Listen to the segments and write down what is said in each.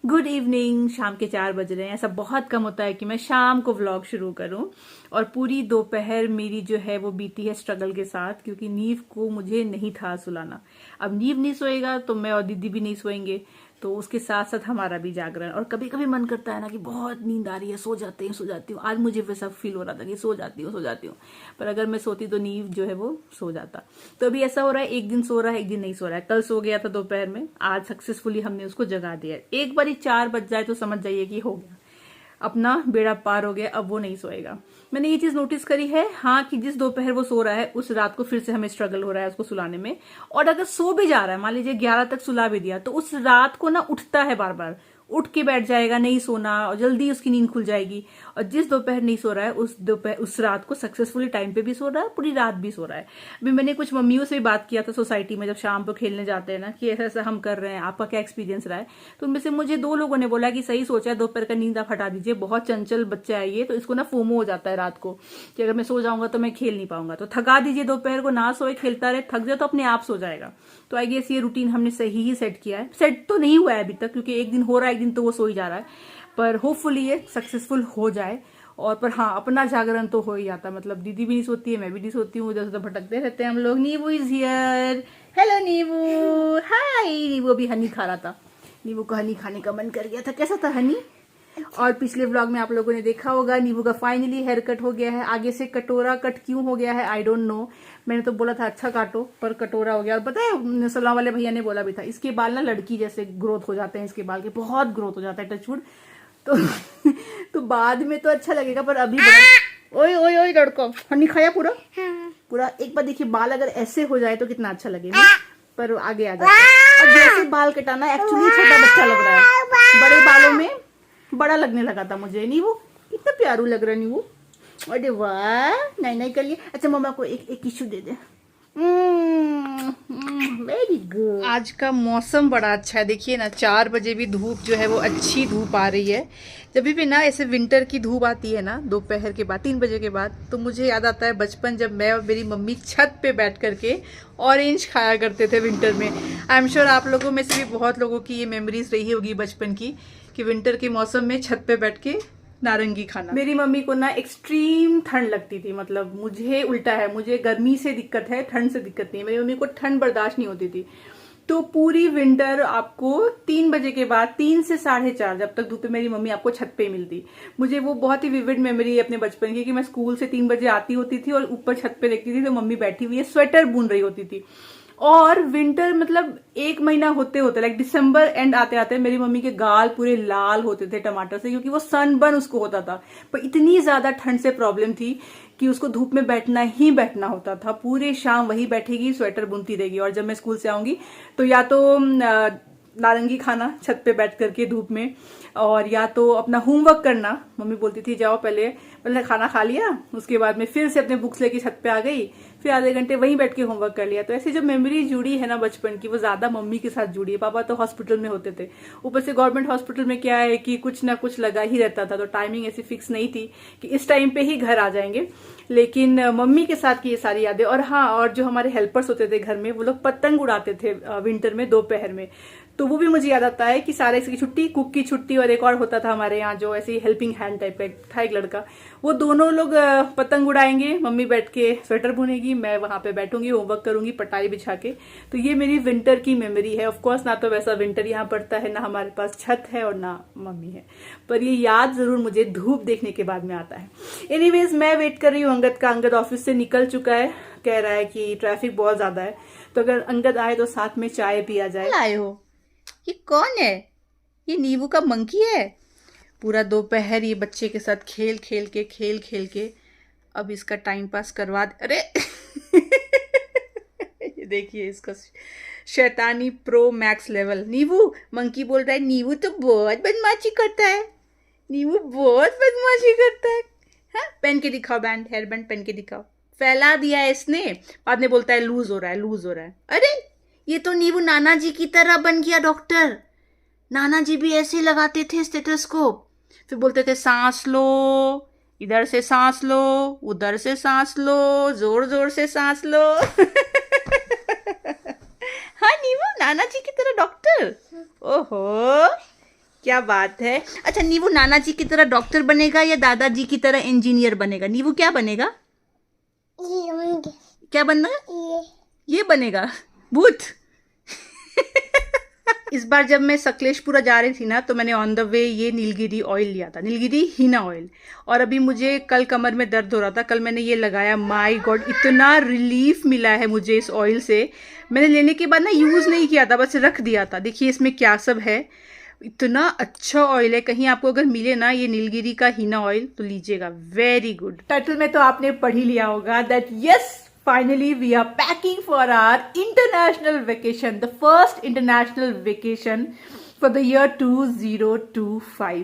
Good evening. शाम के 4 बज रहे हैं। ऐसा बहुत कम होता है कि मैं शाम को व्लॉग शुरू करूं। और पूरी दोपहर मेरी जो है वो बीती है स्ट्रगल के साथ, क्योंकि नीव को मुझे नहीं था सुलाना। अब नीव नहीं सोएगा तो मैं और दीदी भी नहीं सोएंगे, तो उसके साथ साथ हमारा भी जागरण। और कभी कभी मन करता है ना कि बहुत नींद आ रही है, सो जाती हूँ। आज मुझे वैसा फील हो रहा था कि सो जाती हूँ। पर अगर मैं सोती तो नीव जो है वो सो जाता। तो अभी ऐसा हो रहा है, एक दिन सो रहा है, एक दिन नहीं सो रहा है। कल सो गया था दोपहर में, आज सक्सेसफुली हमने उसको जगा दिया। एक बारी 4 बज जाए तो समझ जाइए कि हो गया, अपना बेड़ा पार हो गया, अब वो नहीं सोएगा। मैंने ये चीज नोटिस करी है, हाँ, कि जिस दोपहर वो सो रहा है उस रात को फिर से हमें स्ट्रगल हो रहा है उसको सुलाने में। और अगर सो भी जा रहा है, मान लीजिए 11 तक सुला भी दिया, तो उस रात को ना उठता है, बार बार उठ के बैठ जाएगा, नहीं सोना, और जल्दी उसकी नींद खुल जाएगी। और जिस दोपहर नहीं सो रहा है उस रात को सक्सेसफुली टाइम पे भी सो रहा है, पूरी रात भी सो रहा है। अभी मैंने कुछ मम्मियों से भी बात किया था सोसाइटी में, जब शाम को खेलने जाते हैं ना, कि ऐसा ऐसा हम कर रहे हैं, आपका क्या एक्सपीरियंस रहा है। तो उनमें से मुझे 2 लोगों ने बोला कि सही सोचा है, दोपहर का नींद आप हटा दीजिए, बहुत चंचल बच्चा है ये, तो इसको ना फोमो हो जाता है रात को कि अगर मैं सो जाऊंगा तो मैं खेल नहीं पाऊंगा। तो थका दीजिए दोपहर को, ना सोए, खेलता रहे, थक जाए तो अपने आप सो जाएगा। तो आई गेस ये रूटीन हमने सही ही सेट किया है। सेट तो नहीं हुआ है अभी तक, क्योंकि एक दिन हो रहा है, एक दिन तो वो सो ही जा रहा है, पर होपफुली ये सक्सेसफुल हो जाए। और पर हाँ, अपना जागरण तो हो ही जाता, मतलब दीदी भी नहीं सोती है, मैं भी नहीं सोती हूँ, उधर से भटकते रहते हैं हम लोग। नीबू इज हियर, हेलो नीबू, हाय। नीबू अभी हनी खा रहा था, नीबू को हनी खाने का मन कर गया था। कैसा था हनी? और पिछले व्लॉग में आप लोगों ने देखा होगा, नीबू का फाइनली हेयर कट हो गया है। आगे से कटोरा कट क्यों हो गया है आई डोंट नो, मैंने तो बोला था अच्छा काटो, पर कटोरा हो गया। और पता है, सलाम वाले भैया ने बोला भी था, इसके बाल ना लड़की जैसे ग्रोथ हो जाते हैं, इसके बाल के बहुत ग्रोथ हो जाता है, टचवुड। तो तो बाद में तो अच्छा लगेगा, पर अभी ओए ओए ओए लड़को, हनी खाया पूरा पूरा। एक बार देखिए, बाल अगर ऐसे हो जाए तो कितना अच्छा लगेगा, पर आगे आ जाता है। अब जैसे बाल कटाना, एक्चुअली छोटा बच्चा लग रहा है, बड़े बालों में बड़ा लगने लगा था मुझे। नहीं वो कितना प्यारू लग रहा है, नहीं वो। अरे वाह, नहीं नहीं कर लिए। अच्छा मम्मा को एक टिश्यू दे दे। Very good. आज का मौसम बड़ा अच्छा है, देखिए ना, 4 बजे भी धूप जो है वो अच्छी धूप आ रही है। जब भी ना ऐसे विंटर की धूप आती है ना, दोपहर के बाद 3 बजे के बाद, तो मुझे याद आता है बचपन, जब मैं और मेरी मम्मी छत पे बैठ करके ऑरेंज खाया करते थे विंटर में। आई एम श्योर आप लोगों में से भी बहुत लोगों की ये मेमोरीज रही होगी बचपन की, कि विंटर के मौसम में छत पे बैठ के नारंगी खाना। मेरी मम्मी को ना एक्सट्रीम ठंड लगती थी, मतलब मुझे उल्टा है, मुझे गर्मी से दिक्कत है, ठंड से दिक्कत नहीं है। मेरी मम्मी को ठंड बर्दाश्त नहीं होती थी। तो पूरी विंटर आपको 3 बजे के बाद, 3 से 4:30 जब तक धूप में मेरी मम्मी आपको छत पे मिलती। मुझे वो बहुत ही विविड मेमोरी है अपने बचपन की, कि मैं स्कूल से 3 बजे आती होती थी और ऊपर छत पे देखती थी तो मम्मी बैठी हुई है, स्वेटर बुन रही होती थी। और विंटर मतलब 1 महीना होते होते, लाइक दिसंबर एंड आते आते मेरी मम्मी के गाल पूरे लाल होते थे टमाटर से, क्योंकि वो सनबर्न उसको होता था। पर इतनी ज्यादा ठंड से प्रॉब्लम थी कि उसको धूप में बैठना ही बैठना होता था। पूरे शाम वही बैठेगी, स्वेटर बुनती रहेगी। और जब मैं स्कूल से आऊंगी तो या तो नारंगी खाना छत पे बैठ करके धूप में, और या तो अपना होमवर्क करना। मम्मी बोलती थी जाओ पहले खाना खा लिया, उसके बाद में फिर से अपने बुक्स लेके छत पे आ गई, फिर आधे घंटे वहीं बैठ के होमवर्क कर लिया। तो ऐसी जो मेमोरी जुड़ी है ना बचपन की, वो ज्यादा मम्मी के साथ जुड़ी है। पापा तो हॉस्पिटल में होते थे, ऊपर से गवर्नमेंट हॉस्पिटल में क्या है कि कुछ ना कुछ लगा ही रहता था, तो टाइमिंग ऐसी फिक्स नहीं थी कि इस टाइम पे ही घर आ जाएंगे। लेकिन मम्मी के साथ की ये सारी यादें। और हाँ, और जो हमारे हेल्पर्स होते थे घर में, वो लोग पतंग उड़ाते थे विंटर में दोपहर में, तो वो भी मुझे याद आता है कि सारे की छुट्टी, कुक की छुट्टी, और एक और होता था हमारे यहाँ जो ऐसे हेल्पिंग हैंड टाइप का था, एक लड़का, वो दोनों लोग पतंग उड़ाएंगे, मम्मी बैठ के स्वेटर बुनेगी, मैं वहां पे बैठूंगी, होमवर्क करूंगी पटाई बिछा के। तो ये मेरी विंटर की मेमोरी है। ऑफ कोर्स ना तो वैसा विंटर यहाँ पड़ता है, ना हमारे पास छत है, और ना मम्मी है, पर ये याद जरूर मुझे धूप देखने के बाद में आता है। एनीवेज, मैं वेट कर रही हूँ अंगद का। अंगद ऑफिस से निकल चुका है, कह रहा है कि ट्रैफिक बहुत ज्यादा है, तो अगर अंगद आए तो साथ में चाय पिया जाए। आए हो? ये कौन है? ये नींबू का मंकी है। पूरा दोपहर ये बच्चे के साथ खेल खेल के अब इसका टाइम पास करवा दे। अरे ये देखिए इसका शैतानी प्रो मैक्स लेवल। नींबू, मंकी बोल रहा है नींबू तो बहुत बदमाशी करता है, नींबू बहुत बदमाशी करता है। हाँ, पहन के दिखाओ बैंड, हेयर बैंड पहन के दिखाओ। फैला दिया है इसने, बाद में बोलता है लूज हो रहा है, लूज हो रहा है। अरे ये तो नींबू नाना जी की तरह बन गया डॉक्टर। नाना जी भी ऐसे ही लगाते थे स्टेथोस्कोप, फिर बोलते थे सांस लो, इधर से सांस लो, उधर से सांस लो, जोर जोर से सांस लो। हाँ नींबू, नाना जी की तरह डॉक्टर। ओहो, क्या बात है। अच्छा, नीवू नाना जी की तरह डॉक्टर बनेगा या दादाजी की तरह इंजीनियर बनेगा? नीवू क्या बनेगा? क्या बनना है? ये बनेगा, भूत। इस बार जब मैं सकलेशपुरा जा रही थी ना, तो मैंने ऑन द वे ये नीलगिरी ऑयल लिया था, नीलगिरी हीना ऑयल। और अभी मुझे कल कमर में दर्द हो रहा था, कल मैंने ये लगाया। माय गॉड, इतना रिलीफ मिला है मुझे इस ऑयल से। मैंने लेने के बाद ना यूज़ नहीं किया था, बस रख दिया था। देखिए इसमें क्या सब है, इतना अच्छा ऑयल है। कहीं आपको अगर मिले ना ये नीलगिरी का हीना ऑयल तो लीजिएगा, वेरी गुड। टाइटल में तो आपने पढ़ ही लिया होगा that yes, finally we are packing for our international vacation, the first international vacation for the year 2025.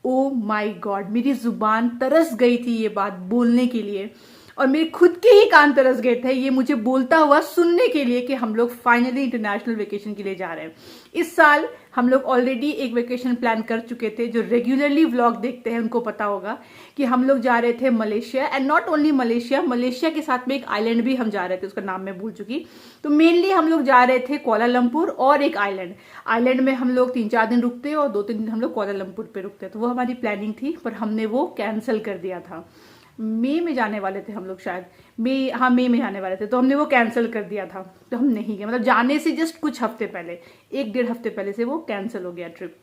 oh my god, मेरी जुबान तरस गई थी ये बात बोलने के लिए, और मेरे खुद के ही कान तरस गए थे ये मुझे बोलता हुआ सुनने के लिए कि हम लोग फाइनली इंटरनेशनल वेकेशन के लिए जा रहे हैं। इस साल हम लोग ऑलरेडी एक वेकेशन प्लान कर चुके थे। जो रेगुलरली व्लॉग देखते हैं उनको पता होगा कि हम लोग जा रहे थे Malaysia, and not only Malaysia, Malaysia के साथ में एक आइलैंड भी हम जा रहे थे, उसका नाम मैं भूल चुकी। तो मेनली हम लोग जा रहे थे कोलालमपुर और एक आइलैंड में हम लोग 3-4 दिन रुकते और 2-3 दिन हम लोग कोलालमपुर पे रुकते। तो वो हमारी प्लानिंग थी, पर हमने वो कैंसिल कर दिया था। मई में जाने वाले थे हम लोग, शायद मई में जाने वाले थे, तो हमने वो कैंसिल कर दिया था। तो हम नहीं गए, मतलब जाने से जस्ट कुछ हफ्ते पहले, 1-1.5 हफ्ते पहले से वो कैंसिल हो गया ट्रिप।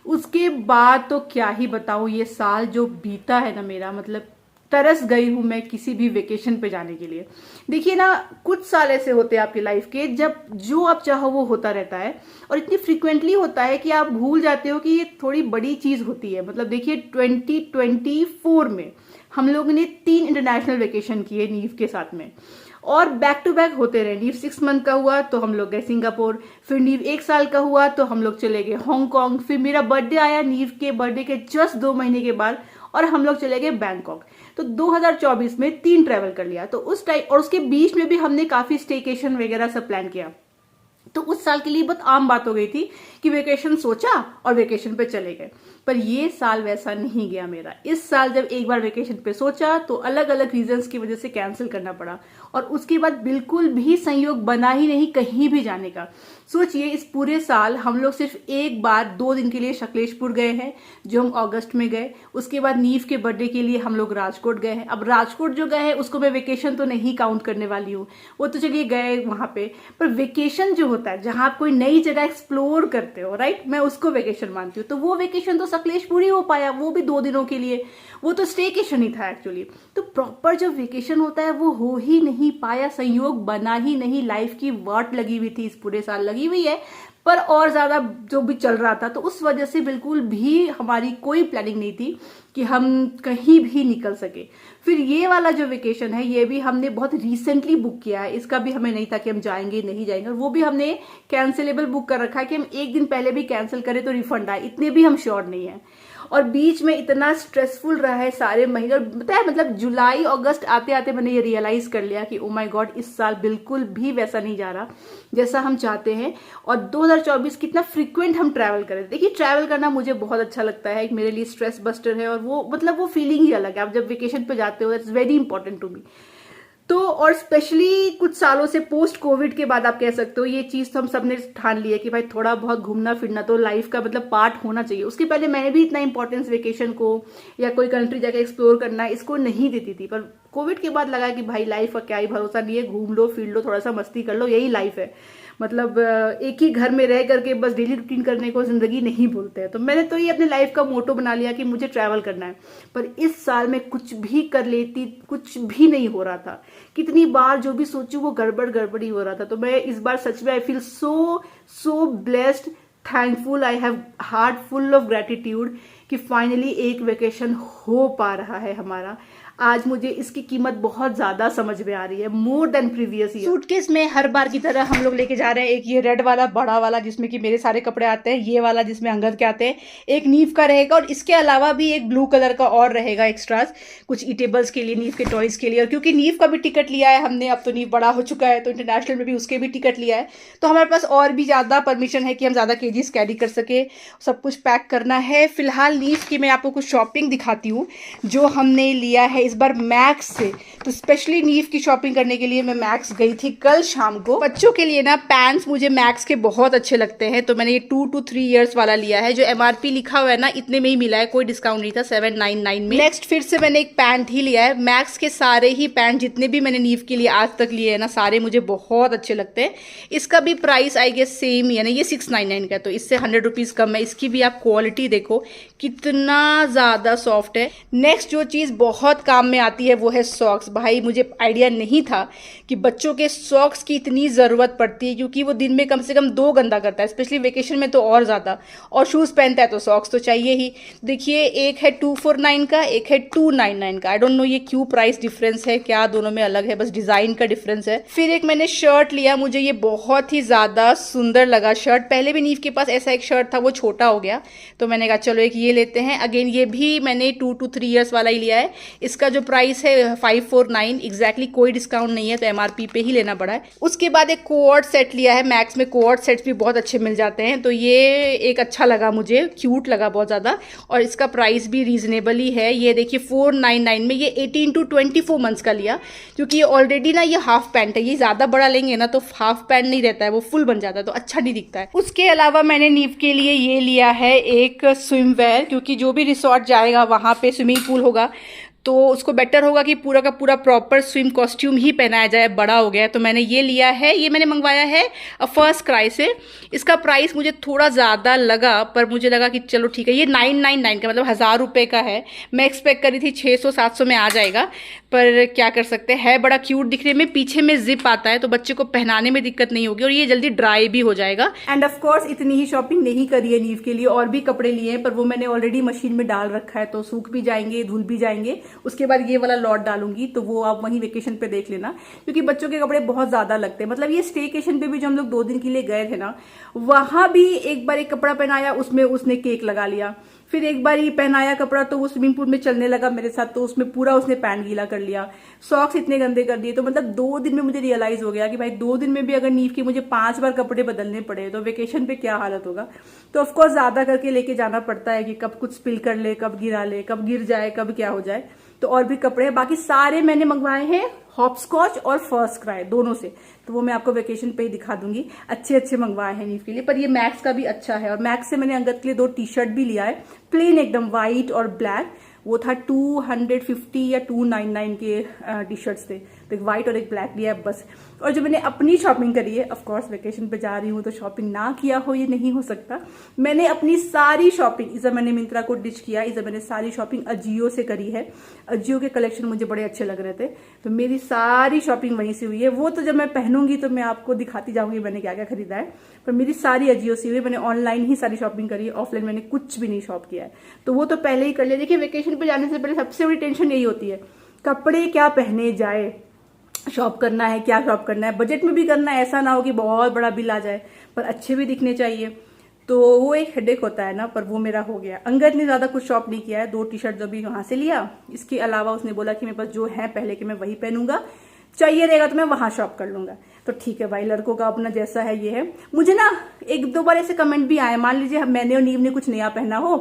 उसके बाद तो क्या ही बताऊं, ये साल जो बीता है ना मेरा, मतलब तरस गई हूं मैं किसी भी वेकेशन पे जाने के लिए। देखिए ना, कुछ साल ऐसे होते हैं आपकी लाइफ के जब जो आप चाहो वो होता रहता है, और इतनी फ्रिक्वेंटली होता है कि आप भूल जाते हो कि ये थोड़ी बड़ी चीज होती है। मतलब देखिए 2024 में हम लोगों ने 3 इंटरनेशनल वेकेशन किए नीव के साथ में, और बैक टू बैक होते रहे। नीव 6 मंथ का हुआ तो हम लोग गए सिंगापुर, फिर नीव 1 साल का हुआ तो हम लोग चले गए हांगकांग, फिर मेरा बर्थडे आया नीव के बर्थडे के जस्ट 2 महीने के बाद और हम लोग चले गए बैंकॉक। तो 2024 में 3 ट्रैवल कर लिया। तो उस टाइम और उसके बीच में भी हमने काफी स्टेकेशन वगैरह सब प्लान किया। तो उस साल के लिए बहुत आम बात हो गई थी कि वेकेशन सोचा और वेकेशन पे चले गए। पर ये साल वैसा नहीं गया मेरा। इस साल जब एक बार वेकेशन पे सोचा तो अलग अलग रीजंस की वजह से कैंसिल करना पड़ा, और उसके बाद बिल्कुल भी संयोग बना ही नहीं कहीं भी जाने का। सोचिए, इस पूरे साल हम लोग सिर्फ एक बार 2 दिन के लिए सकलेशपुर गए हैं, जो हम अगस्त में गए। उसके बाद नीव के बर्थडे के लिए हम लोग राजकोट गए हैं। अब राजकोट जो गए हैं उसको मैं वेकेशन तो नहीं काउंट करने वाली हूँ, वो तो चलिए गए वहां पे। पर वेकेशन जो होता है जहां आप कोई नई जगह एक्सप्लोर करते हो, राइट, मैं उसको वेकेशन मानती हूँ। तो वो वेकेशन तो सकलेशपुर ही हो पाया, वो भी 2 दिनों के लिए, वो तो स्टेकेशन ही था एक्चुअली। तो प्रॉपर जो वेकेशन होता है वो हो ही नहीं पाया, संयोग बना ही नहीं। लाइफ की वाट लगी हुई थी, इस पूरे साल लगी हुई है, पर और ज्यादा जो भी चल रहा था, तो उस वजह से बिल्कुल भी हमारी कोई प्लानिंग नहीं थी कि हम कहीं भी निकल सके। फिर ये वाला जो वेकेशन है ये भी हमने बहुत रिसेंटली बुक किया है, इसका भी हमें नहीं था कि हम जाएंगे नहीं जाएंगे, और वो भी हमने कैंसिलेबल बुक कर रखा है कि हम 1 दिन पहले भी कैंसिल करें तो रिफंड आए, इतने भी हम श्योर नहीं है। और बीच में इतना स्ट्रेसफुल रहा है सारे महीने, और पता है मतलब जुलाई अगस्त आते आते मैंने ये रियलाइज कर लिया कि ओ माय गॉड, इस साल बिल्कुल भी वैसा नहीं जा रहा जैसा हम चाहते हैं। और 2024 कितना फ्रिक्वेंट हम ट्रैवल करें। देखिए, ट्रैवल करना मुझे बहुत अच्छा लगता है, मेरे लिए स्ट्रेस बस्टर है, और वो मतलब वो फीलिंग ही अलग है। आप जब वेकेशन पे जाते हो, that's very important to me. तो और स्पेशली कुछ सालों से पोस्ट कोविड के बाद आप कह सकते हो ये चीज तो हम सबने ठान ली है कि भाई थोड़ा बहुत घूमना फिरना तो लाइफ का मतलब पार्ट होना चाहिए। उसके पहले मैंने भी इतना इंपॉर्टेंस वेकेशन को या कोई कंट्री जाकर एक्सप्लोर करना इसको नहीं देती थी, पर कोविड के बाद लगा कि भाई लाइफ का क्या ही भरोसा नहीं है, घूम लो फिर लो, थोड़ा सा मस्ती कर लो, यही लाइफ है। मतलब एक ही घर में रह करके बस डेली रूटीन करने को जिंदगी नहीं बोलते हैं। तो मैंने तो ये अपने लाइफ का मोटो बना लिया कि मुझे ट्रैवल करना है। पर इस साल मैं कुछ भी कर लेती, कुछ भी नहीं हो रहा था। कितनी बार जो भी सोचू वो गड़बड़ ही हो रहा था। तो मैं इस बार सच में I feel so blessed, thankful, I have heart full of gratitude कि फाइनली एक वेकेशन हो पा रहा है हमारा। आज मुझे इसकी कीमत बहुत ज्यादा समझ में आ रही है, more than previous year. Suitcase में हर बार की तरह हम लोग लेके जा रहे हैं एक ये रेड वाला बड़ा वाला जिसमें कि मेरे सारे कपड़े आते हैं, ये वाला जिसमें अंगद के आते हैं, एक नीव का रहेगा, और इसके अलावा भी एक ब्लू कलर का और रहेगा एक्स्ट्रास, कुछ ईटेबल्स के लिए, नीव के टॉयज के लिए। और क्योंकि नीव का भी टिकट लिया है हमने, अब तो नीव बड़ा हो चुका है तो इंटरनेशनल में भी उसके भी टिकट लिया है, तो हमारे पास और भी ज्यादा परमिशन है कि हम ज्यादा केजीज कैरी कर सके। सब कुछ पैक करना है। फिलहाल नीव की मैं आपको कुछ शॉपिंग दिखाती हूँ जो हमने लिया है इस बार मैक्स से। तो स्पेशली नीव की शॉपिंग करने के लिए मैं मैक्स गई थी कल शाम को। बच्चों के लिए ना पैंट्स मुझे मैक्स के बहुत अच्छे लगते हैं, तो मैंने ये 2 to 3 ईयर्स वाला लिया है। जो MRP लिखा हुआ है ना, इतने में ही मिला है, कोई डिस्काउंट नहीं था, 799 में। नेक्स्ट फिर से मैंने एक पैंट ही लिया है। मैक्स के सारे ही पैंट जितने भी मैंने नीव के लिए आज तक लिए हैं ना, सारे मुझे बहुत अच्छे लगते हैं। इसका भी प्राइस आई गेस सेम ही है ना, ये 699 का है, तो इससे 100 रुपीज़ कम है। इसकी भी आप क्वालिटी देखो कितना ज़्यादा सॉफ्ट है। नेक्स्ट जो चीज़ बहुत काम में आती है वो है सॉक्स। भाई मुझे आइडिया नहीं था कि बच्चों के सॉक्स की इतनी ज़रूरत पड़ती है, क्योंकि वो दिन में कम से कम 2 गंदा करता है, स्पेशली वेकेशन में तो और ज़्यादा। और शूज़ पहनता है तो सॉक्स तो चाहिए ही। देखिए एक है 249 का, एक है 299 का। आई डोंट नो ये क्यों प्राइस डिफरेंस है, क्या दोनों में अलग है, बस डिज़ाइन का डिफरेंस है। फिर एक मैंने शर्ट लिया, मुझे ये बहुत ही ज़्यादा सुंदर लगा शर्ट। पहले भी नीव के पास ऐसा एक शर्ट था, वो छोटा हो गया, तो मैंने कहा चलो एक ये लेते हैं। अगेन ये भी मैंने 2 to 3 ईयर्स वाला ही लिया है। इसका जो प्राइस है 549 एग्जैक्टली, कोई डिस्काउंट नहीं है, तो MRP पे ही लेना पड़ा है। उसके बाद एक कोऑर्ड सेट लिया है। मैक्स में कोऑर्ड सेट्स भी बहुत अच्छे मिल जाते हैं, तो ये एक अच्छा लगा मुझे, क्यूट लगा बहुत ज़्यादा, और इसका प्राइस भी रीजनेबल ही है। ये देखिए 499 में। ये 18 to 24 मंथ्स का लिया, क्योंकि ये ऑलरेडी ना ये हाफ पैंट है। ये ज़्यादा बड़ा लेंगे ना तो हाफ पैंट नहीं रहता है, वो फुल बन जाता है, तो अच्छा नहीं दिखता है। उसके अलावा मैंने नीव के लिए ये लिया है एक स्विम वेयर, क्योंकि जो भी रिसॉर्ट जाएगा वहाँ पे स्विमिंग पूल होगा, तो उसको बेटर होगा कि पूरा का पूरा प्रॉपर स्विम कॉस्ट्यूम ही पहनाया जाए। बड़ा हो गया है, तो मैंने ये लिया है। ये मैंने मंगवाया है फर्स्ट क्राई से। इसका प्राइस मुझे थोड़ा ज़्यादा लगा, पर मुझे लगा कि चलो ठीक है। ये 999 का, मतलब 1000 रुपये का है। मैं एक्सपेक्ट करी थी 600-700 में आ जाएगा, पर क्या कर सकते हैं। है बड़ा क्यूट दिखने में, पीछे में जिप आता है, तो बच्चे को पहनाने में दिक्कत नहीं होगी, और ये जल्दी ड्राई भी हो जाएगा। एंड ऑफ कोर्स इतनी ही शॉपिंग नहीं करी है नीव के लिए, और भी कपड़े लिए हैं, पर वो मैंने ऑलरेडी मशीन में डाल रखा है, तो सूख भी जाएंगे, धुल भी जाएंगे। उसके बाद ये वाला लॉट डालूंगी, तो वो आप वहीं वेकेशन पे देख लेना, क्योंकि बच्चों के कपड़े बहुत ज्यादा लगते हैं। मतलब ये स्टेकेशन पे भी जो हम लोग 2 दिन के लिए गए थे ना, वहां भी एक बार एक कपड़ा पहनाया, उसमें उसने केक लगा लिया। फिर एक बार ही पहनाया कपड़ा, तो वो स्विमिंग पूल में चलने लगा मेरे साथ, तो उसमें पूरा उसने पैंट गीला कर लिया। सॉक्स इतने गंदे कर दिए। तो मतलब 2 दिन में मुझे रियलाइज हो गया कि भाई 2 दिन में भी अगर नीव के मुझे 5 बार कपड़े बदलने पड़े, तो वेकेशन पे क्या हालत होगा। तो ऑफकोर्स ज्यादा करके लेके जाना पड़ता है कि कब कुछ स्पिल कर ले, कब गिरा ले, कब गिर जाए, कब क्या हो जाए। तो और भी कपड़े हैं, बाकी सारे मैंने मंगवाए हैं हॉपस्कॉच और फर्स्ट क्राई दोनों से, तो वो मैं आपको वेकेशन पे ही दिखा दूंगी। अच्छे अच्छे मंगवाए हैं नीव के लिए, पर ये मैक्स का भी अच्छा है। और मैक्स से मैंने अंगद के लिए 2 टी-शर्ट भी लिया है, प्लेन एकदम व्हाइट और ब्लैक। वो था 250 या 299 के टी-शर्ट्स थे, तो एक व्हाइट और एक ब्लैक लिया है बस। और जो मैंने अपनी शॉपिंग करी है, ऑफ कोर्स वेकेशन पे जा रही हूँ तो शॉपिंग ना किया हो ये नहीं हो सकता। मैंने अपनी सारी शॉपिंग, इधर मैंने मिंत्रा को डिच किया, इधर मैंने सारी शॉपिंग अजियो से करी है। अजियो के कलेक्शन मुझे बड़े अच्छे लग रहे थे, तो मेरी सारी शॉपिंग वहीं से हुई है। वो तो जब मैं पहनूंगी तो मैं आपको दिखाती जाऊंगी मैंने क्या क्या खरीदा है, पर मेरी सारी अजियो से हुई है। मैंने ऑनलाइन ही सारी शॉपिंग करी है, ऑफलाइन मैंने कुछ भी नहीं शॉप किया है, तो वो तो पहले ही कर लिया। देखिए वेकेशन पे जाने से पहले सबसे बड़ी टेंशन यही होती है, कपड़े क्या पहने जाए, शॉप करना है, क्या शॉप करना है, बजट में भी करना है, ऐसा ना हो कि बहुत बड़ा बिल आ जाए, पर अच्छे भी दिखने चाहिए। तो वो एक हेडेक होता है ना, पर वो मेरा हो गया। अंगद ने ज्यादा कुछ शॉप नहीं किया है, 2 टी-शर्ट जो भी वहां से लिया, इसके अलावा उसने बोला कि मेरे पास जो है पहले के मैं वही पहनूंगा, चाहिए रहेगा तो मैं वहां शॉप कर लूंगा। तो ठीक है भाई, लड़कों का अपना जैसा है ये है। मुझे ना 1-2 बार ऐसे कमेंट भी आए, मान लीजिए मैंने और नीव ने कुछ नया पहना हो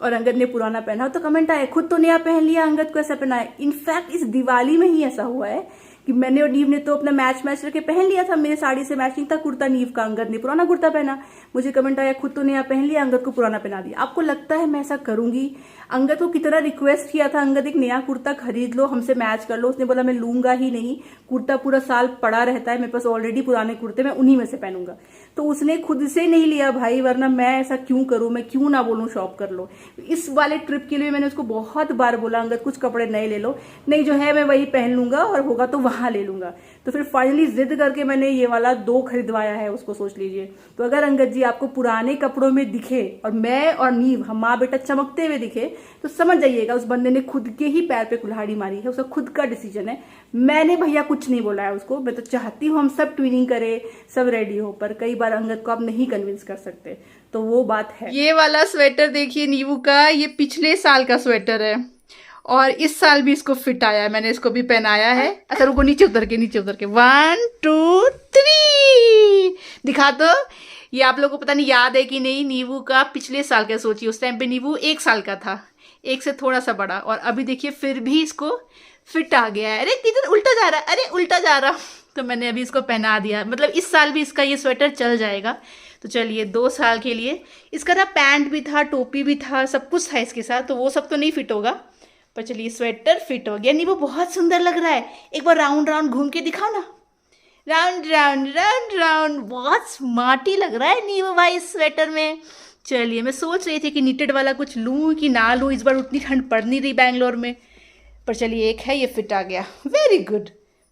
और अंगद ने पुराना पहना हो, तो कमेंट आए खुद तो नया पहन लिया, अंगद को ऐसा पहना है। इनफैक्ट इस दिवाली में ही ऐसा हुआ है कि मैंने और नीव ने तो अपना मैच करके पहन लिया था, मेरे साड़ी से मैचिंग था कुर्ता नीव का, अंगद ने पुराना कुर्ता पहना। मुझे कमेंट आया खुद तो नया पहन लिया, अंगद को पुराना पहना दिया। आपको लगता है मैं ऐसा करूंगी? अंगद को कितना रिक्वेस्ट किया था, अंगद एक नया कुर्ता खरीद लो, हमसे मैच कर लो, उसने बोला मैं लूंगा ही नहीं, कुर्ता पूरा साल पड़ा रहता है मेरे पास ऑलरेडी पुराने कुर्ते, मैं उन्हीं में से पहनूंगा। तो उसने खुद से नहीं लिया भाई, वरना मैं ऐसा क्यों करूं, मैं क्यों ना बोलूं शॉप कर लो। इस वाले ट्रिप के लिए मैंने उसको बहुत बार बोला अंगद कुछ कपड़े नए ले लो, नहीं जो है मैं वही पहन लूंगा और होगा तो वहां ले लूंगा। तो फिर फाइनली जिद करके मैंने ये वाला 2 खरीदवाया है उसको, सोच लीजिए। तो अगर अंगद जी आपको पुराने कपड़ों में दिखे और मैं और नीव हम माँ बेटा चमकते हुए दिखे, तो समझ जाइएगा उस बंदे ने खुद के ही पैर पे कुल्हाड़ी मारी है, उसका खुद का डिसीजन है। मैंने भैया कुछ नहीं बोला है उसको, मैं तो चाहती हूँ हम सब ट्विनिंग करें, सब रेडी हो, पर कई बार अंगद को आप नहीं कन्विंस कर सकते, तो वो बात है। ये वाला स्वेटर देखिए नीवू का, ये पिछले साल का स्वेटर है और इस साल भी इसको फिट आया है, मैंने इसको भी पहनाया है। अच्छा रुको, नीचे उतर के 1 2 3 दिखा दो। ये आप लोगों को पता नहीं याद है कि नहीं, नीवू का पिछले साल का, सोचिए उस टाइम पे नीवू 1 साल का था, 1 से थोड़ा सा बड़ा, और अभी देखिए फिर भी इसको फिट आ गया है। अरे किधर उल्टा जा रहा है, अरे उल्टा जा रहा। तो मैंने अभी इसको पहना दिया, मतलब इस साल भी इसका ये स्वेटर चल जाएगा। तो चलिए 2 साल के लिए इसका ना पैंट भी था, टोपी भी था, सब कुछ था इसके साथ, तो वो सब तो नहीं फिट होगा, पर चलिए स्वेटर फिट हो गया। नहीं वो बहुत सुंदर लग रहा है, एक बार राउंड राउंड घूम के दिखाओ ना, राउंड राउंड राउंड राउंड, बहुत स्मार्ट ही लग रहा है नीवो भाई इस स्वेटर में। चलिए मैं सोच रही थी कि नीटेड वाला कुछ लूँ कि ना लूँ, इस बार उतनी ठंड पड़ नहीं रही बैंगलोर में, पर चलिए एक है ये फिट आ गया, वेरी गुड,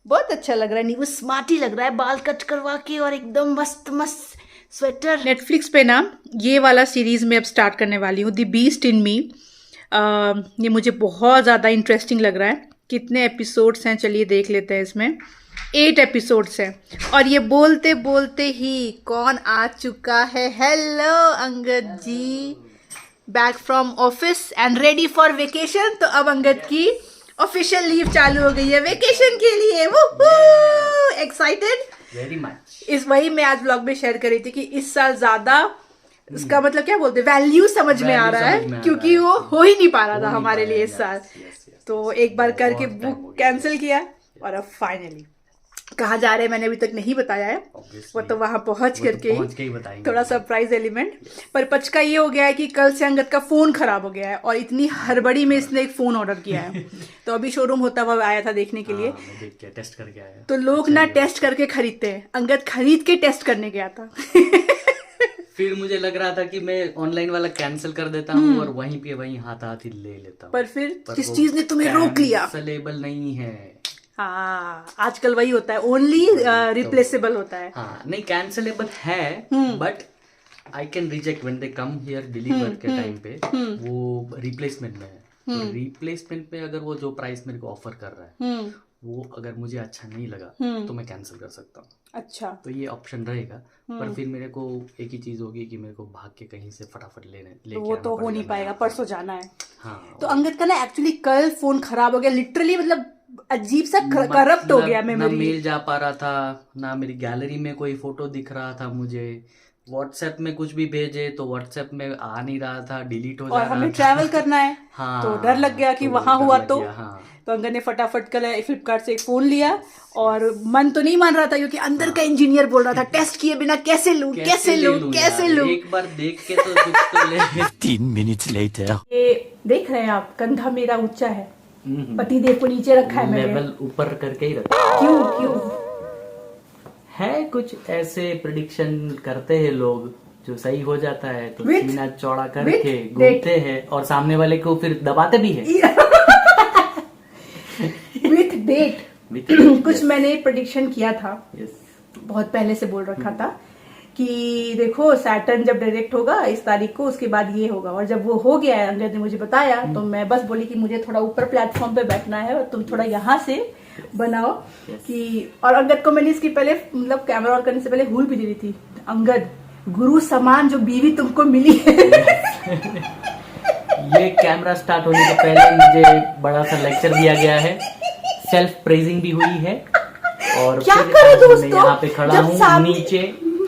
बहुत अच्छा लग रहा है। नहीं वो स्मार्ट ही लग रहा है, बाल कट करवा के और एकदम मस्त मस्त स्वेटर। नेटफ्लिक्स पे ना ये वाला सीरीज में अब स्टार्ट करने वाली हूँ, द बीस्ट इन मी। ये मुझे बहुत ज़्यादा इंटरेस्टिंग लग रहा है। कितने एपिसोड्स हैं चलिए देख लेते हैं। इसमें 8 एपिसोड्स हैं, और ये बोलते बोलते ही कौन आ चुका है, hello Angad ji, back from office and ready for vacation. तो अब अंगद की ऑफिशियल लीव चालू हो गई है वेकेशन के लिए, वो एक्साइटेड वेरी मच। इस वही मैं आज ब्लॉग में शेयर कर रही थी कि इस साल ज्यादा उसका मतलब क्या बोलते हैं, वैल्यू समझ में आ रहा है, क्योंकि वो हो ही नहीं पा रहा था हमारे लिए इस साल। तो एक बार करके बुक कैंसिल किया, और अब फाइनली कहाँ जा रहे हैं मैंने अभी तक नहीं बताया है, वो तो वहां पहुंच करके ही थोड़ा सरप्राइज एलिमेंट। पर पचका ये हो गया है कि कल से अंगद का फोन खराब हो गया है, और इतनी हड़बड़ी में इसने एक फोन ऑर्डर किया है। तो अभी शोरूम होता हुआ आया था देखने के लिए, टेस्ट करके आया। तो लोग ना टेस्ट करके खरीदते हैं, अंगद खरीद के टेस्ट करने गया था। फिर मुझे लग रहा था कि मैं ऑनलाइन वाला कैंसिल कर देता हूँ और वहीं पे वहीं हाथाहाथी ले लेता हूँ, पर फिर किस चीज ने तुम्हें रोक लिया? कैंसिलेबल नहीं है। हाँ आजकल वही होता है, ओनली रिप्लेसेबल होता है। हाँ नहीं कैंसिलेबल है, but I can reject when they come here deliver के टाइम पे, वो रिप्लेसमेंट में है। तो रिप्लेसमेंट पे अगर वो जो प्राइस मेरे को ऑफर कर रहा है वो अगर मुझे अच्छा नहीं लगा तो मैं कैंसिल कर सकता हूँ। अच्छा, तो ये ऑप्शन रहेगा, पर फिर मेरे को एक ही चीज होगी कि मेरे को भाग के कहीं से फटाफट लेके वो तो हो नहीं पाएगा, परसों जाना है। हाँ तो अंगद का ना एक्चुअली कल फोन खराब हो गया, लिटरली मतलब अजीब सा करप्ट हो गया मेमोरी। ना मेल जा पा रहा था, ना मेरी गैलरी में कोई फोटो दिख रहा था मुझे, व्हाट्सएप में कुछ भी भेजे तो व्हाट्सएप में आ नहीं रहा था, डिलीट हो जा रहा था। और हमें ट्रैवल करना है हाँ, तो डर लग गया कि वहां हुआ तो। हाँ। तो अंगद ने फटाफट कल फ्लिपकार्ट से एक फोन लिया, और मन तो नहीं मान रहा था क्योंकि अंदर का इंजीनियर बोल रहा था टेस्ट किए बिना कैसे लूं कैसे लूं। एक बार देख के तो कुछ तो ले। 15 minutes later. ये देख रहे हैं आप, कंधा मेरा ऊंचा है, पतिदेव को नीचे रखा है मैंने, लेवल ऊपर करके ही रखा। क्यों है कुछ ऐसे प्रेडिक्शन करते हैं लोग, जो सही हो जाता है तो With- सीना चौड़ा करके घूमते हैं और सामने वाले को फिर दबाते भी है। विथ डेट कुछ मैंने प्रेडिक्शन किया था, बहुत पहले से बोल रखा था कि देखो सैटर्न जब डायरेक्ट होगा इस तारीख को, उसके बाद ये होगा, और जब वो हो गया है अंगद ने मुझे बताया तो मैं बस बोली कि मुझे थोड़ा ऊपर प्लेटफॉर्म पे बैठना है और तुम थोड़ा यहाँ से बनाओ कि। और अंगद को मैंने इसकी पहले मतलब कैमरा ऑन करने से पहले हुल भी दे दी थी, अंगद गुरु समान जो बीवी तुमको मिली है। ये कैमरा स्टार्ट होने से पहले मुझे बड़ा सा लेक्चर दिया गया है, सेल्फ प्रेजिंग भी हुई है, और क्या करो दोस्तों, यहाँ पे खड़ा हूँ, नीचे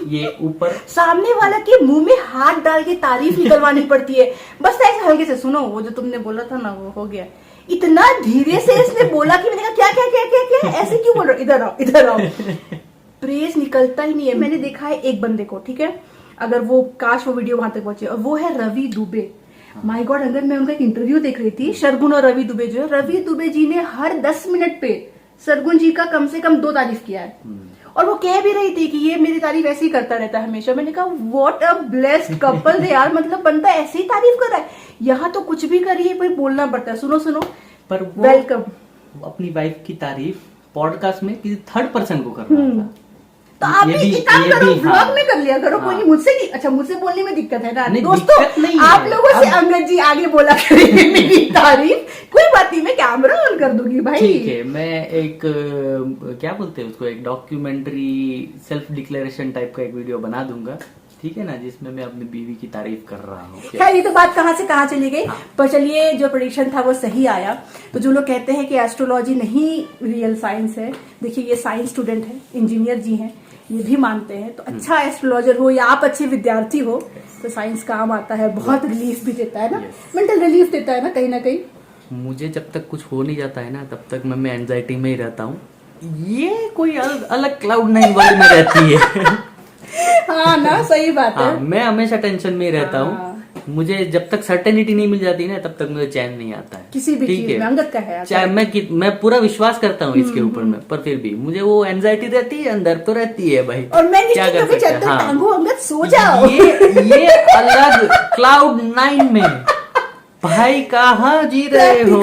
ये ऊपर सामने वाला के मुंह में हाथ डाल के तारीफ निकलवानी पड़ती है। बस ऐसे हल्के से सुनो, वो जो तुमने बोला था ना वो हो गया। इतना धीरे से इसने बोला कि मैंने कहा क्या क्या क्या क्या क्या ऐसे क्यों बोल रहे हो, इधर आओ। प्रेज निकलता ही नहीं है। मैंने देखा है एक बंदे को, ठीक है, अगर वो काश वो वीडियो वहां तक पहुंचे, और वो है रवि दुबे। माय गॉड, अगर मैं उनका एक इंटरव्यू देख रही थी, शरगुन और रवि दुबे जो है, रवि दुबे जी ने हर 10 मिनट पे सरगुन जी का कम से कम 2 तारीफ किया है, और वो कह भी रही थी कि ये मेरी तारीफ ऐसे ही करता रहता है हमेशा। मैंने कहा व्हाट अ ब्लेस्ड कपल थे यार, मतलब बंदा ऐसे ही तारीफ कर रहा है, यहाँ तो कुछ भी करिए कोई बोलना पड़ता है। सुनो पर वेलकम, अपनी वाइफ की तारीफ पॉडकास्ट में किसी थर्ड पर्सन को कर रहा था। तो आप भी एक काम करो, ब्लॉग में कर लिया करो, कोई नहीं, मुझसे नहीं। अच्छा मुझसे बोलने में दिक्कत है ना दोस्तों, नहीं आप लोगों से अंगद जी आगे बोला करेंगे मेरी तारीफ, कोई बात नहीं, मैं कैमरा ऑन कर दूंगी भाई। ठीक है, मैं एक क्या बोलते हैं उसको, एक डॉक्यूमेंट्री सेल्फ डिक्लेरेशन टाइप का एक वीडियो बना दूंगा, ठीक है ना, जिसमें मैं अपनी बीवी की तारीफ कर रहा हूँ। खैर ये तो बात कहाँ से कहाँ चली गई। पर चलिए जो प्रेडिक्शन था वो सही आया। तो जो लोग कहते हैं कि एस्ट्रोलॉजी नहीं रियल साइंस है, देखिए ये साइंस स्टूडेंट है, इंजीनियर जी हैं, ये भी मानते हैं। तो अच्छा एस्ट्रोलॉजर हो या आप अच्छे विद्यार्थी हो तो साइंस काम आता है, बहुत रिलीफ भी देता है ना, मेंटल रिलीफ देता है ना कहीं ना कहीं। मुझे जब तक कुछ हो नहीं जाता है ना, तब तक मैं एंजाइटी में ही रहता हूँ। ये कोई अलग क्लाउड नाइन वर्ल्ड में रहती है। हाँ ना, सही बात है। हाँ, मैं हमेशा टेंशन में ही रहता हूँ। मुझे जब तक सर्टेनिटी नहीं मिल जाती ना, तब तक मुझे चैन नहीं आता है किसी भी चीज में। अंगद का है, चाहे मैं पूरा विश्वास करता हूँ इसके ऊपर में, पर फिर भी मुझे वो एंजाइटी रहती है, अंदर तो रहती है भाई। और मैं क्या कर सकते हैं। हाँ, अंगद सो जाओ। ये अलग क्लाउड नाइन में भाई कहाँ जी रहे हो।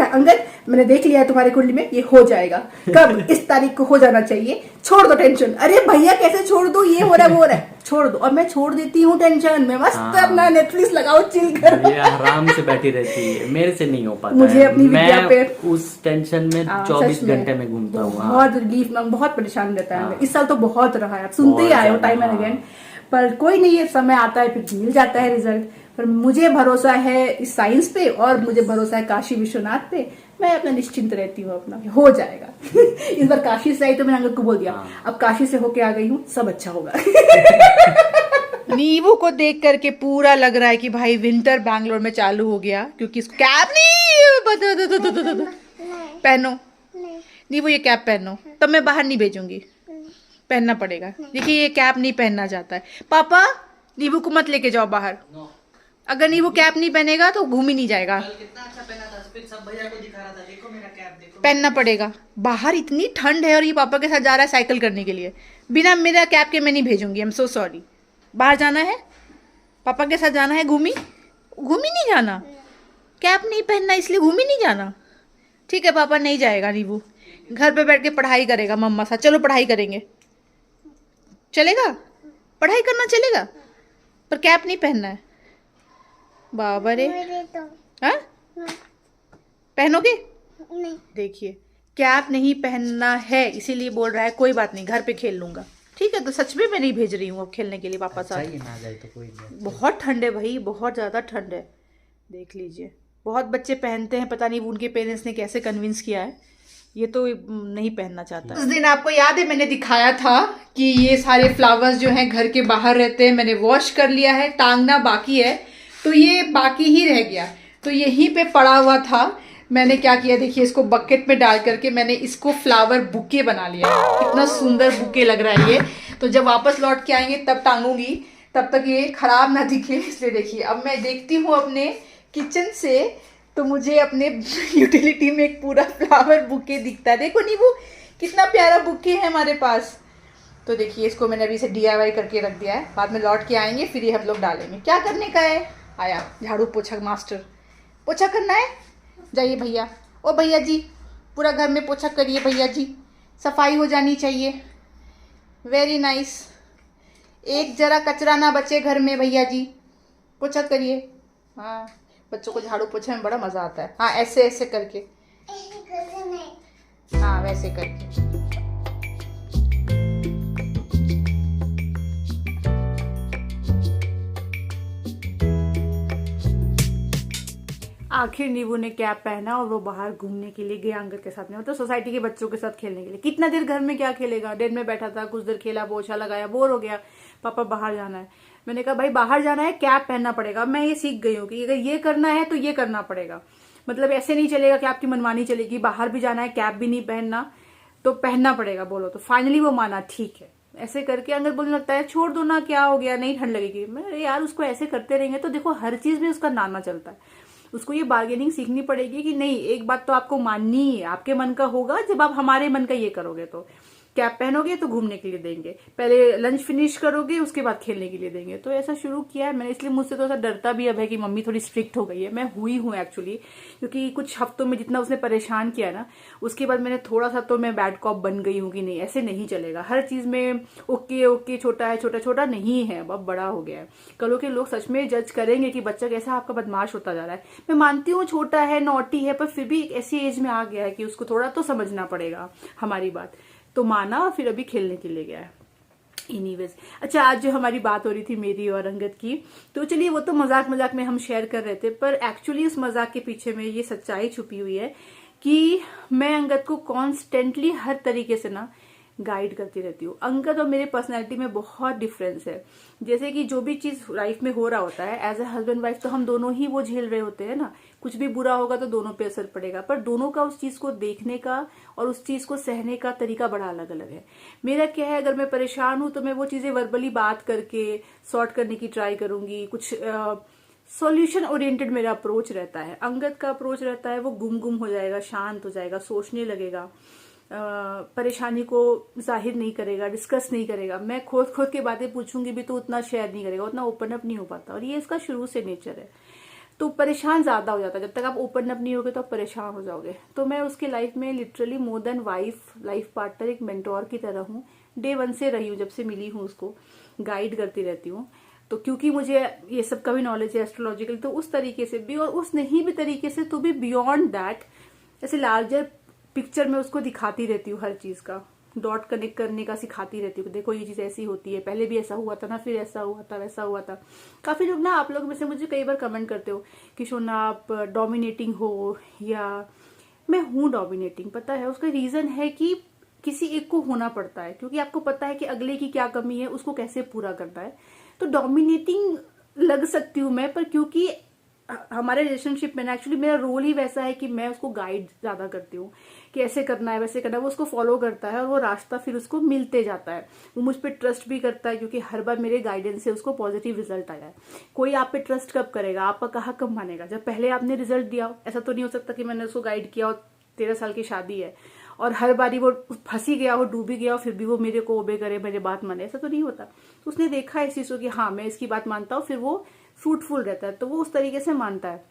अंगद मैंने देख लिया है तुम्हारी कुंडली में, ये हो जाएगा। कब? इस तारीख को हो जाना चाहिए। छोड़ दो टेंशन। अरे भैया कैसे छोड़ दो, ये हो रहा है वो हो रहा है, छोड़ दो। और मैं छोड़ देती हूँ टेंशन में, मस्त अपना नेटफ्लिक्स लगाओ, चिल करो। ये आराम से बैठी रहती है, मेरे से नहीं हो पाता मुझे अपनी विद्या पे उस टेंशन में 24 घंटे में घूमता हूँ। बहुत रिलीफ, बहुत परेशान रहता है। इस साल तो बहुत रहा है, आप सुनते ही आए हो टाइम एंड अगेन। पर कोई नहीं, ये समय आता है फिर मिल जाता है रिजल्ट। पर मुझे भरोसा है इस साइंस पे, और मुझे भरोसा है काशी विश्वनाथ पे। मैं अपना निश्चिंत रहती हूँ, अपना हो जाएगा। इस बार काशी से आई तो मैंने अंगद को बोल दिया, अब काशी से होके आ गई हूँ, सब अच्छा होगा। नींबू को देख करके पूरा लग रहा है कि भाई विंटर बैंगलोर में चालू हो गया, क्योंकि इसको कैप नहीं पहनो। नींबू ये कैप पहनो, तब मैं बाहर नहीं भेजूंगी, पहनना पड़ेगा। देखिए ये कैप नहीं पहनना चाहता है। पापा नींबू को मत लेके जाओ बाहर, अगर नींबू कैप नहीं पहनेगा तो घूम ही नहीं जाएगा। कितना अच्छा पहना था, फिर सब भैया को दिखा रहा था, देखो मेरा कैप देखो। पहनना पड़ेगा, बाहर इतनी ठंड है और ये पापा के साथ जा रहा है साइकिल करने के लिए। बिना मेरा कैप के मैं नहीं भेजूंगी, आई एम सो सॉरी। बाहर जाना है, पापा के साथ जाना है, घूमी नहीं जाना, कैप नहीं पहनना इसलिए घूमी नहीं जाना। ठीक है पापा, नहीं जाएगा नींबू, घर पे बैठ के पढ़ाई करेगा मम्मा साथ। चलो पढ़ाई करेंगे, चलेगा? पढ़ाई करना चलेगा, पर कैप नहीं पहनना है। बाबा रे, हाँ पहनोगे? नहीं। देखिए कैप नहीं पहनना है, इसीलिए बोल रहा है कोई बात नहीं, घर पे खेल लूंगा। ठीक है, तो सच में मैं नहीं भेज रही हूँ अब खेलने के लिए पापा साथ। ना जाए तो कोई नहीं। बहुत ठंड है भाई, बहुत ज़्यादा ठंड है, देख लीजिए। बहुत बच्चे पहनते हैं, पता नहीं उनके पेरेंट्स ने कैसे कन्विंस किया है, ये तो नहीं पहनना चाहता। उस दिन आपको याद है मैंने दिखाया था कि ये सारे फ्लावर्स जो हैं घर के बाहर रहते हैं, मैंने वॉश कर लिया है, टांगना बाकी है, तो ये बाकी ही रह गया, तो यहीं पे पड़ा हुआ था। मैंने क्या किया देखिए, इसको बकेट में डाल करके मैंने इसको फ्लावर बुके बना लिया। कितना सुंदर बुके लग रहा है ये। तो जब वापस लौट के आएंगे तब टांगूंगी, तब तक ये खराब ना दिखे, इसलिए देखिए अब मैं देखती हूँ अपने किचन से, तो मुझे अपने यूटिलिटी में एक पूरा फ्लावर बुके दिखता है। देखो नींबू कितना प्यारा बुके है हमारे पास। तो देखिए इसको मैंने अभी से DIY करके रख दिया है, बाद में लौट के आएंगे फिर ये हम लोग डालेंगे। क्या करने का है? आया झाड़ू पोछा मास्टर, पोछा करना है, जाइए भैया। ओ भैया जी पूरा घर में पोछा करिए भैया जी, सफाई हो जानी चाहिए। वेरी नाइस, एक जरा कचरा ना बचे घर में भैया जी, पोछा करिए। हाँ बच्चों को झाड़ू पोछे में बड़ा मज़ा आता है। हाँ ऐसे ऐसे करके, हाँ वैसे करके। आखिर नींबू ने कैप पहना और वो बाहर घूमने के लिए गया अंगद के साथ में, मतलब सोसाइटी के बच्चों के साथ खेलने के लिए। कितना देर घर में क्या खेलेगा, डेढ़ में बैठा था, कुछ देर खेला, पोछा लगाया, बोर हो गया। पापा बाहर जाना है, मैंने कहा भाई बाहर जाना है कैप पहनना पड़ेगा। मैं ये सीख गई हूँ कि अगर ये करना है तो ये करना पड़ेगा, मतलब ऐसे नहीं चलेगा कि आपकी मनमानी चलेगी। बाहर भी जाना है, कैप भी नहीं पहनना, तो पहनना पड़ेगा बोलो। तो फाइनली वो माना, ठीक है। ऐसे करके अंगद बोलने लगता है छोड़ दो ना, क्या हो गया, नहीं ठंड लगेगी। मैं यार उसको ऐसे करते रहेंगे तो देखो हर चीज में उसका नाना चलता है। उसको ये बार्गेनिंग सीखनी पड़ेगी कि नहीं, एक बात तो आपको माननी है, आपके मन का होगा जब आप हमारे मन का ये करोगे। तो कैप पहनोगे तो घूमने के लिए देंगे, पहले लंच फिनिश करोगे उसके बाद खेलने के लिए देंगे। तो ऐसा शुरू किया है मैंने, इसलिए मुझसे थोड़ा सा डरता भी अब है कि मम्मी थोड़ी स्ट्रिक्ट हो गई है। मैं हुई हूँ एक्चुअली, क्योंकि कुछ हफ्तों में जितना उसने परेशान किया ना, उसके बाद मैंने थोड़ा सा तो मैं बैड कॉप बन गई हूँ कि नहीं ऐसे नहीं चलेगा, हर चीज में ओके ओके, छोटा है छोटा छोटा नहीं है, अब बड़ा हो गया है। कल के लोग सच में जज करेंगे कि बच्चा कैसा आपका बदमाश होता जा रहा है। मैं मानती हूँ छोटा है, नॉटी है, पर फिर भी एक ऐसी एज में आ गया है कि उसको थोड़ा तो समझना पड़ेगा हमारी बात। तो माना, फिर अभी खेलने के लिए गया है। एनीवेज, अच्छा आज जो हमारी बात हो रही थी मेरी और अंगद की, तो चलिए वो तो मजाक मजाक में हम शेयर कर रहे थे, पर एक्चुअली उस मजाक के पीछे में ये सच्चाई छुपी हुई है कि मैं अंगद को कॉन्स्टेंटली हर तरीके से ना गाइड करती रहती हूँ। अंगद और मेरे पर्सनैलिटी में बहुत डिफरेंस है। जैसे कि जो भी चीज लाइफ में हो रहा होता है, एज ए हस्बैंड वाइफ तो हम दोनों ही वो झेल रहे होते हैं ना। कुछ भी बुरा होगा तो दोनों पे असर पड़ेगा, पर दोनों का उस चीज को देखने का और उस चीज को सहने का तरीका बड़ा अलग अलग है। मेरा क्या है, अगर मैं परेशान हूं तो मैं वो चीजें वर्बली बात करके सॉर्ट करने की ट्राई करूंगी। कुछ सॉल्यूशन ओरिएंटेड मेरा अप्रोच रहता है। अंगद का अप्रोच रहता है वो गुम हो जाएगा, शांत हो जाएगा, सोचने लगेगा, परेशानी को जाहिर नहीं करेगा, डिस्कस नहीं करेगा। मैं खोद के बातें पूछूंगी भी तो उतना शेयर नहीं करेगा, उतना ओपन अप नहीं हो पाता, और ये इसका शुरू से नेचर है। तो परेशान ज्यादा हो जाता है। जब तक आप ओपन अप नहीं होगे तो आप परेशान हो जाओगे। तो मैं उसके लाइफ में literally more than wife, life partner, एक मेंटोर की तरह हूँ। डे 1 से रही हूँ, जब से मिली हूँ उसको गाइड करती रहती हूँ। तो क्योंकि मुझे ये सब का भी नॉलेज है एस्ट्रोलॉजिकल, तो उस तरीके से भी और उस नहीं भी तरीके से तो भी बियॉन्ड दैट, ऐसे लार्जर पिक्चर में उसको दिखाती रहती हूँ। हर चीज का डॉट कनेक्ट करने का सिखाती रहती हूँ। देखो ये चीज ऐसी होती है, पहले भी ऐसा हुआ था ना, फिर ऐसा हुआ था, वैसा हुआ था। काफी लोग ना, आप लोग में से मुझे कई बार कमेंट करते हो कि शोना आप डोमिनेटिंग हो, या मैं हूं डोमिनेटिंग। पता है उसका रीजन है कि किसी एक को होना पड़ता है, क्योंकि आपको पता है कि अगले की क्या कमी है, उसको कैसे पूरा करना है। तो डोमिनेटिंग लग सकती हूँ मैं, पर क्योंकि हमारे रिलेशनशिप में ना एक्चुअली मेरा रोल ही वैसा है कि मैं उसको गाइड ज्यादा करती हूँ कि ऐसे करना है, वैसे करना है। वो उसको फॉलो करता है और वो रास्ता फिर उसको मिलते जाता है। वो मुझ पर ट्रस्ट भी करता है, क्योंकि हर बार मेरे गाइडेंस से उसको पॉजिटिव रिजल्ट आया है। कोई आप पे ट्रस्ट कब करेगा, आपका कहाँ कब मानेगा, जब पहले आपने रिजल्ट दिया। ऐसा तो नहीं हो सकता कि मैंने उसको गाइड किया और 13 साल की शादी है और हर बारी वो फंसी गया, वो डूबी गया और फिर भी वो मेरे को ओबे करे, मेरे बात माने। ऐसा तो नहीं होता। तो उसने देखा इस चीज को कि हाँ मैं इसकी बात मानता हूँ, फिर वो फ्रूटफुल रहता है, तो वो उस तरीके से मानता है।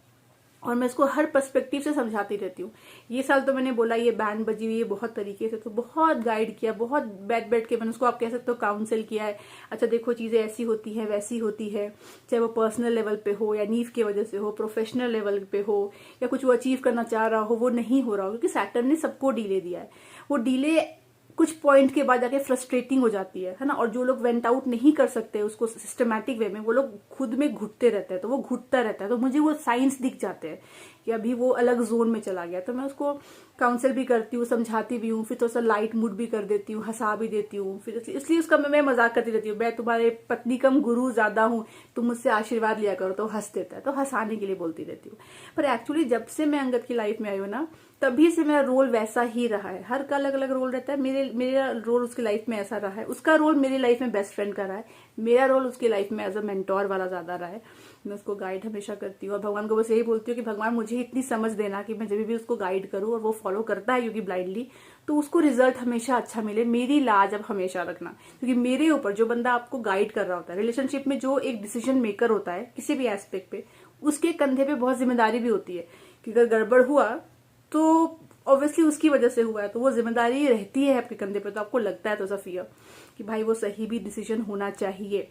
और मैं इसको हर पर्सपेक्टिव से समझाती रहती हूँ। ये साल तो मैंने बोला ये बैंड बजी हुई है बहुत तरीके से, तो बहुत गाइड किया, बहुत बैठ के मैंने उसको, आप कह सकते हो, काउंसिल किया है। अच्छा देखो चीजें ऐसी होती है, वैसी होती है, चाहे वो पर्सनल लेवल पे हो या नीव की वजह से हो, प्रोफेशनल लेवल पे हो, या कुछ वो अचीव करना चाह रहा हो वो नहीं हो रहा हो, क्योंकि सैटर्न ने सबको डीले दिया है। वो डीले कुछ पॉइंट के बाद जाके फ्रस्ट्रेटिंग हो जाती है ना। और जो लोग वेंट आउट नहीं कर सकते उसको सिस्टमैटिक वे में, वो लोग खुद में घुटते रहते हैं, तो वो घुटता रहता है। तो मुझे वो साइंस दिख जाते हैं कि अभी वो अलग जोन में चला गया। तो मैं उसको काउंसिल भी करती हूँ, समझाती भी हूँ, फिर थोड़ा सा लाइट मूड भी कर देती हूँ, हंसा भी देती हूँ। फिर इसलिए उसका मैं मजाक करती रहती हूँ, मैं तुम्हारे पत्नी कम गुरु ज्यादा हूँ, तुम मुझसे आशीर्वाद लिया करो। तो हंस देता है, तो हंसाने के लिए बोलती रहती हूँ। पर एक्चुअली जब से मैं अंगद की लाइफ में आई हूँ ना, तभी से मेरा रोल वैसा ही रहा है। हर का अलग अलग रोल रहता है। मेरा रोल उसकी लाइफ में ऐसा रहा है, उसका रोल मेरी लाइफ में बेस्ट फ्रेंड का रहा है, मेरा रोल उसकी लाइफ में एज अ मेंटोर वाला ज्यादा रहा है। मैं उसको गाइड हमेशा करती हूँ और भगवान को बस यही बोलती हूँ कि भगवान मुझे इतनी समझ देना कि मैं जब भी उसको गाइड करूँ और वो फॉलो करता है क्योंकि ब्लाइंडली, तो उसको रिजल्ट हमेशा अच्छा मिले। मेरी लाज अब हमेशा रखना, क्योंकि मेरे ऊपर जो बंदा आपको गाइड कर रहा होता है, रिलेशनशिप में जो एक डिसीजन मेकर होता है किसी भी एस्पेक्ट पे, उसके कंधे पे बहुत जिम्मेदारी भी होती है कि अगर गड़बड़ हुआ तो ऑब्वियसली उसकी वजह से हुआ है, तो वो जिम्मेदारी रहती है आपके कंधे पे। तो आपको लगता है तो सफिया कि भाई वो सही भी डिसीजन होना चाहिए।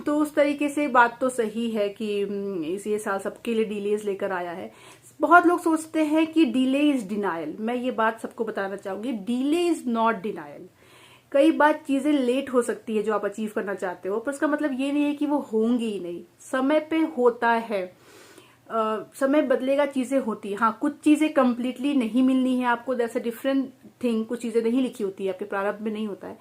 तो उस तरीके से बात तो सही है कि ये साल सबके लिए डिलेज लेकर आया है। बहुत लोग सोचते हैं कि डिले इज डिनायल। मैं ये बात सबको बताना चाहूंगी, डिले इज नॉट डिनायल। कई बार चीजें लेट हो सकती है जो आप अचीव करना चाहते हो, पर उसका मतलब ये नहीं है कि वो होंगी ही नहीं। समय पे होता है, समय बदलेगा, चीजें होती है। हाँ कुछ चीजें कंप्लीटली नहीं मिलनी है आपको, दैट्स अ डिफरेंट थिंग। कुछ चीजें नहीं लिखी होती है, आपके प्रारंभ में नहीं होता है।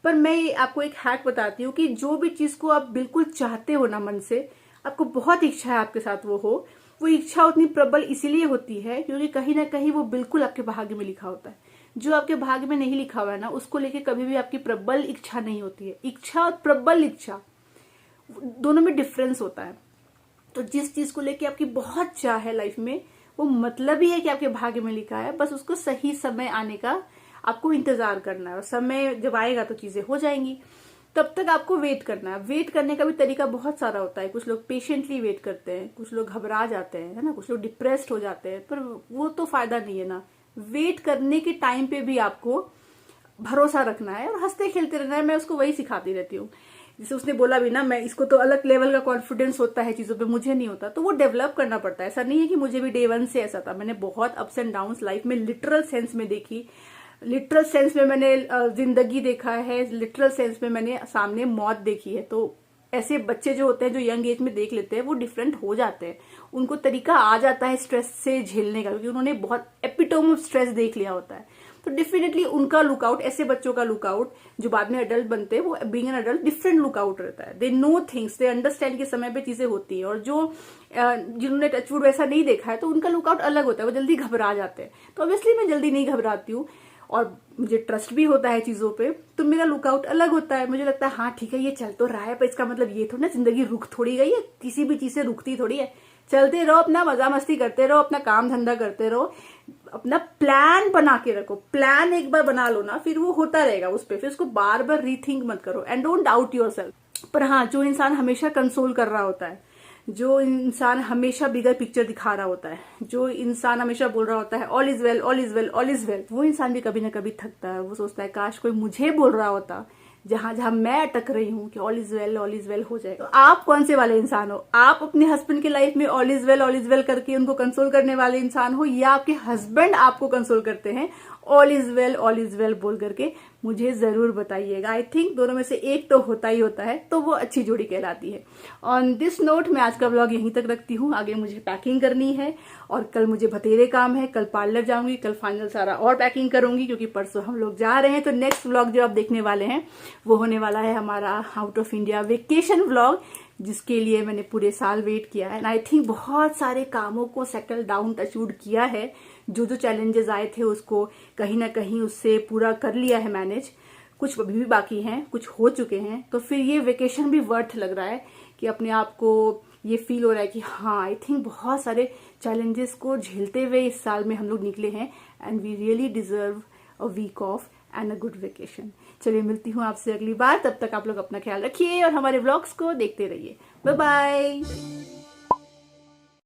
पर मैं आपको एक हैक बताती हूँ कि जो भी चीज को आप बिल्कुल चाहते हो ना मन से, आपको बहुत इच्छा है आपके साथ वो इच्छा उतनी प्रबल इसीलिए होती है क्योंकि कहीं ना कहीं वो बिल्कुल आपके भाग्य में लिखा होता है। जो आपके भाग्य में नहीं लिखा हुआ है ना, उसको लेके कभी भी आपकी प्रबल इच्छा नहीं होती है। इच्छा और प्रबल इच्छा दोनों में डिफरेंस होता है। तो जिस चीज को लेके आपकी बहुत चाह है लाइफ में, वो मतलब ही है कि आपके भाग्य में लिखा है। बस उसको सही समय आने का आपको इंतजार करना है, और समय जब आएगा तो चीजें हो जाएंगी। तब तक आपको वेट करना है। वेट करने का भी तरीका बहुत सारा होता है। कुछ लोग पेशेंटली वेट करते हैं, कुछ लोग घबरा जाते हैं, है ना, कुछ लोग डिप्रेस्ड हो जाते हैं, पर वो तो फायदा नहीं है ना। वेट करने के टाइम पे भी आपको भरोसा रखना है और हंसते खेलते रहना है। मैं उसको वही सिखाती रहती हूँ। जैसे उसने बोला भी ना, मैं इसको तो अलग लेवल का कॉन्फिडेंस होता है चीजों पे, मुझे नहीं होता। तो वो डेवलप करना पड़ता है। ऐसा नहीं है कि मुझे भी डे 1 से ऐसा था। मैंने बहुत अप्स एंड डाउन्स लाइफ में लिटरल सेंस में देखी। लिटरल सेंस में मैंने जिंदगी देखा है, लिटरल सेंस में मैंने सामने मौत देखी है। तो ऐसे बच्चे जो होते हैं, जो यंग एज में देख लेते हैं, वो डिफरेंट हो जाते हैं। उनको तरीका आ जाता है स्ट्रेस से झेलने का, क्योंकि उन्होंने बहुत एपिटोम ऑफ स्ट्रेस देख लिया होता है। तो डेफिनेटली उनका लुकआउट, ऐसे बच्चों का लुकआउट जो बाद में अडल्ट बनते हैं, वो being an adult different lookout रहता है। They know things, they understand के समय पे चीजें होती हैं। और जो जिन्होंने टचवुड वैसा नहीं देखा है तो उनका लुकआउट अलग होता है, वो जल्दी घबरा जाते हैं। तो ऑब्वियसली मैं जल्दी नहीं घबराती हूँ और मुझे ट्रस्ट भी होता है चीजों पे, तो मेरा लुकआउट अलग होता है। मुझे लगता है हाँ ठीक है, ये चल तो रहा है, पर इसका मतलब ये थोड़ा ना जिंदगी रुक थोड़ी गई है, किसी भी चीज से रुकती थोड़ी है। चलते रहो, अपना मजा मस्ती करते रहो, अपना काम धंधा करते रहो, अपना प्लान बना के रखो। प्लान एक बार बना लो ना, फिर वो होता रहेगा उस पर, फिर उसको बार बार रीथिंक मत करो एंड डोंट डाउट योरसेल्फ। पर हाँ, जो इंसान हमेशा कंसोल कर रहा होता है, जो इंसान हमेशा बिगर पिक्चर दिखा रहा होता है, जो इंसान हमेशा बोल रहा होता है all is well, all is well, all is well, वो इंसान भी कभी ना कभी थकता है। वो सोचता है काश कोई मुझे बोल रहा होता जहां जहां मैं अटक रही हूँ कि ऑल इज वेल हो जाएगा। तो आप कौन से वाले इंसान हो? आप अपने हस्बैंड की लाइफ में ऑल इज वेल करके उनको कंसोल करने वाले इंसान हो, या आपके हस्बैंड आपको कंसोल करते हैं ऑल इज वेल बोल करके? मुझे जरूर बताइएगा। आई थिंक दोनों में से एक तो होता ही होता है, तो वो अच्छी जोड़ी कहलाती है। ऑन दिस नोट मैं आज का व्लॉग यहीं तक रखती हूँ। आगे मुझे पैकिंग करनी है और कल मुझे बतेरे काम है, कल पार्लर जाऊंगी, कल फाइनल सारा और पैकिंग करूंगी क्योंकि परसों हम लोग जा रहे हैं। तो नेक्स्ट व्लॉग जो आप देखने वाले हैं वो होने वाला है हमारा out of India vacation vlog, जिसके लिए मैंने पूरे साल वेट किया है। एंड आई थिंक बहुत सारे कामों को सेटल डाउन टचवुड किया है। जो जो चैलेंजेस आए थे उसको कहीं ना कहीं उससे पूरा कर लिया है मैनेज। कुछ अभी भी बाकी हैं, कुछ हो चुके हैं। तो फिर ये वेकेशन भी वर्थ लग रहा है कि अपने आप को ये फील हो रहा है कि हाँ, आई थिंक बहुत सारे चैलेंजेस को झेलते हुए इस साल में हम लोग निकले हैं and we really deserve a week off and a good vacation. चलिए, मिलती हूँ आपसे अगली बार। तब तक आप लोग अपना ख्याल रखिए और हमारे व्लॉग्स को देखते रहिए। Bye bye.